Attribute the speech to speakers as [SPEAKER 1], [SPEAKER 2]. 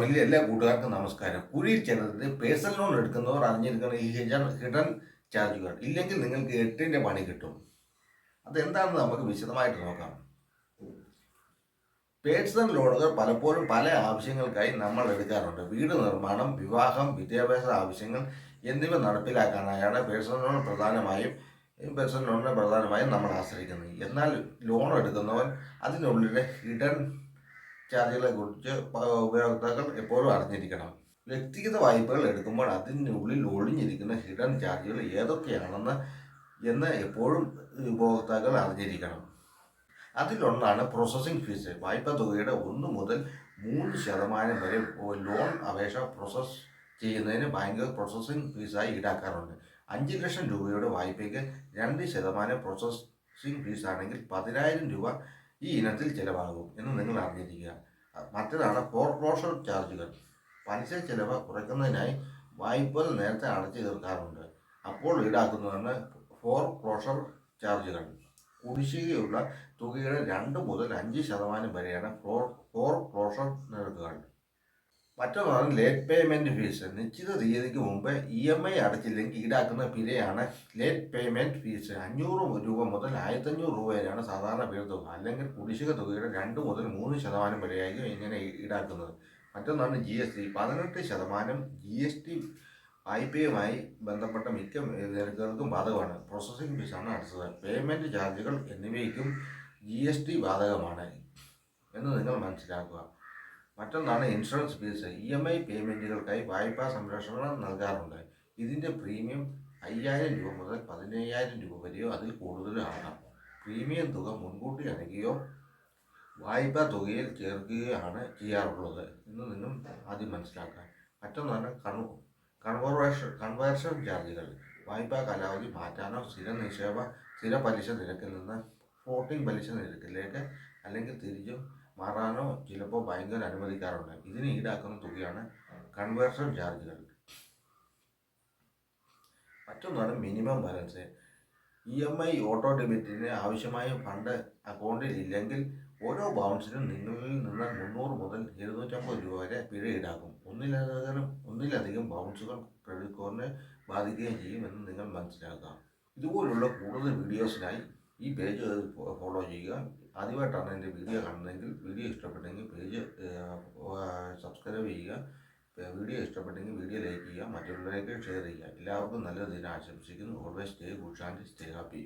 [SPEAKER 1] Family എല്ലാ കൂട്ടുകാർക്കും നമസ്കാരം. കുഴിയിൽ ചിലത് പേഴ്സണൽ ലോൺ എടുക്കുന്നവർ അറിഞ്ഞിരിക്കുന്ന ഈ ഹിഡൻ ചാർജുകൾ ഇല്ലെങ്കിൽ നിങ്ങൾക്ക് 8ന്റെ പണി കിട്ടും. അതെന്താണെന്ന് നമുക്ക് വിശദമായിട്ട് നോക്കാം. പേഴ്സണൽ ലോണുകൾ പലപ്പോഴും പല ആവശ്യങ്ങൾക്കായി നമ്മൾ എടുക്കാറുണ്ട്. വീട് നിർമ്മാണം, വിവാഹം, വിദ്യാഭ്യാസ ആവശ്യങ്ങൾ എന്നിവ നടപ്പിലാക്കാനായാണ് പേഴ്സണൽ ലോണിനെ പ്രധാനമായും നമ്മൾ ആശ്രയിക്കുന്നത്. എന്നാൽ ലോൺ എടുക്കുന്നവർ അതിനുള്ളിലെ ഹിഡൻ ചാർജുകളെ കുറിച്ച് ഉപയോക്താക്കൾ എപ്പോഴും അറിഞ്ഞിരിക്കണം. വ്യക്തിഗത വായ്പകൾ എടുക്കുമ്പോൾ അതിനുള്ളിൽ ഒളിഞ്ഞിരിക്കുന്ന ഹിഡൻ ചാർജുകൾ ഏതൊക്കെയാണെന്ന് എപ്പോഴും ഉപഭോക്താക്കൾ അറിഞ്ഞിരിക്കണം. അതിലൊന്നാണ് പ്രോസസ്സിംഗ് ഫീസ്. വായ്പ തുകയുടെ 1 മുതൽ 3% വരെ ലോൺ അപേക്ഷ പ്രോസസ്സ് ചെയ്യുന്നതിന് ബാങ്ക് പ്രോസസ്സിംഗ് ഫീസായി ഈടാക്കാറുണ്ട്. 5 ലക്ഷം രൂപയുടെ വായ്പയ്ക്ക് 2% പ്രോസസ്സിംഗ് ഫീസാണെങ്കിൽ 10,000 രൂപ ഈ ഇനത്തിൽ ചിലവാകും എന്ന് നിങ്ങൾ അറിഞ്ഞിരിക്കുക. മറ്റൊന്നാണ് ഫോർക്ലോഷർ ചാർജുകൾ. പലിശ ചിലവ് കുറയ്ക്കുന്നതിനായി വായ്പകൾ നേരത്തെ അടച്ചു തീർക്കാറുണ്ട്. അപ്പോൾ ഈടാക്കുന്നതാണ് ഫോർക്ലോഷർ ചാർജുകൾ. കുടിശ്ശികയുള്ള തുകയുടെ 2 മുതൽ 5% വരെയാണ് ഫോർക്ലോഷർ നിരക്കുകൾ. മറ്റൊന്നാണ് ലേറ്റ് പേയ്മെൻറ്റ് ഫീസ്. നിശ്ചിത തീയതിക്ക് മുമ്പ് EMI അടച്ചില്ലെങ്കിൽ ഈടാക്കുന്ന പിഴയാണ് ലേറ്റ് പേയ്മെൻറ്റ് ഫീസ്. 500 രൂപ മുതൽ 1,500 രൂപ വരെയാണ് സാധാരണ പിഴ തുക. അല്ലെങ്കിൽ കുടിശ്ശിക തുകയുടെ 2 മുതൽ 3% വരെയായിരിക്കും ഇങ്ങനെ ഈടാക്കുന്നത്. മറ്റൊന്നാണ് GST. 18% GST വായ്പയുമായി ബന്ധപ്പെട്ട മിക്ക നിരക്കുകൾക്കും ബാധകമാണ്. പ്രോസസ്സിംഗ് ഫീസാണ് അടുത്തത്. പേയ്മെൻറ്റ് ചാർജുകൾ എന്നിവയ്ക്കും GST ബാധകമാണ് എന്ന് നിങ്ങൾ മനസ്സിലാക്കുക. മറ്റൊന്നാണ് ഇൻഷുറൻസ് ഫീസ്. EMI പേയ്മെൻറ്റുകൾക്കായി വായ്പാ സംരക്ഷണം നൽകാറുണ്ട്. ഇതിൻ്റെ പ്രീമിയം 5,000 രൂപ മുതൽ 15,000 രൂപ വരെയോ അതിൽ കൂടുതലോ ആകാം. പ്രീമിയം തുക മുൻകൂട്ടി അടയ്ക്കുകയോ വായ്പാ തുകയിൽ ചേർക്കുകയാണ് ചെയ്യാറുള്ളത് എന്ന് നിങ്ങൾ ആദ്യം മനസ്സിലാക്കുക. മറ്റൊന്നാണ് കൺവേർഷൻ ചാർജുകൾ. വായ്പാ കാലാവധി മാറ്റാനോ സ്ഥിര പലിശ നിരക്കിൽ നിന്ന് ഫ്ലോട്ടിംഗ് പലിശ നിരക്കിലേക്ക് അല്ലെങ്കിൽ തിരിച്ചും മാറാനോ ചിലപ്പോൾ ബാങ്കുകൾ അനുവദിക്കാറുണ്ട്. ഇതിന് ഈടാക്കുന്ന തുകയാണ് കൺവേർഷൻ ചാർജുകൾ. മറ്റൊന്നാണ് മിനിമം ബാലൻസ്. EMI ഓട്ടോ ഡെബിറ്റിന് ആവശ്യമായ ഫണ്ട് അക്കൗണ്ടിൽ ഇല്ലെങ്കിൽ ഓരോ ബൗൺസിനും നിങ്ങളിൽ നിന്ന് 300 മുതൽ 250 രൂപ വരെ പിഴ ഈടാക്കും. ഒന്നിലധികം ബൗൺസുകൾ ക്രെഡിറ്റ് സ്കോറിനെ ബാധിക്കുകയും ചെയ്യുമെന്ന് നിങ്ങൾ മനസ്സിലാക്കുക. ഇതുപോലുള്ള കൂടുതൽ വീഡിയോസിനായി ഈ പേജ് ഫോളോ ചെയ്യുക. ആദ്യമായിട്ടാണ് എൻ്റെ വീഡിയോ കാണുന്നതെങ്കിൽ വീഡിയോ ഇഷ്ടപ്പെട്ടെങ്കിൽ പേജ് സബ്സ്ക്രൈബ് ചെയ്യുക. വീഡിയോ ഇഷ്ടപ്പെട്ടെങ്കിൽ വീഡിയോ ലൈക്ക് ചെയ്യുക, മറ്റുള്ളവരേക്ക് ഷെയർ ചെയ്യുക. എല്ലാവർക്കും നല്ല ദിനം ആശംസിക്കുന്നു. Always stay good and stay happy.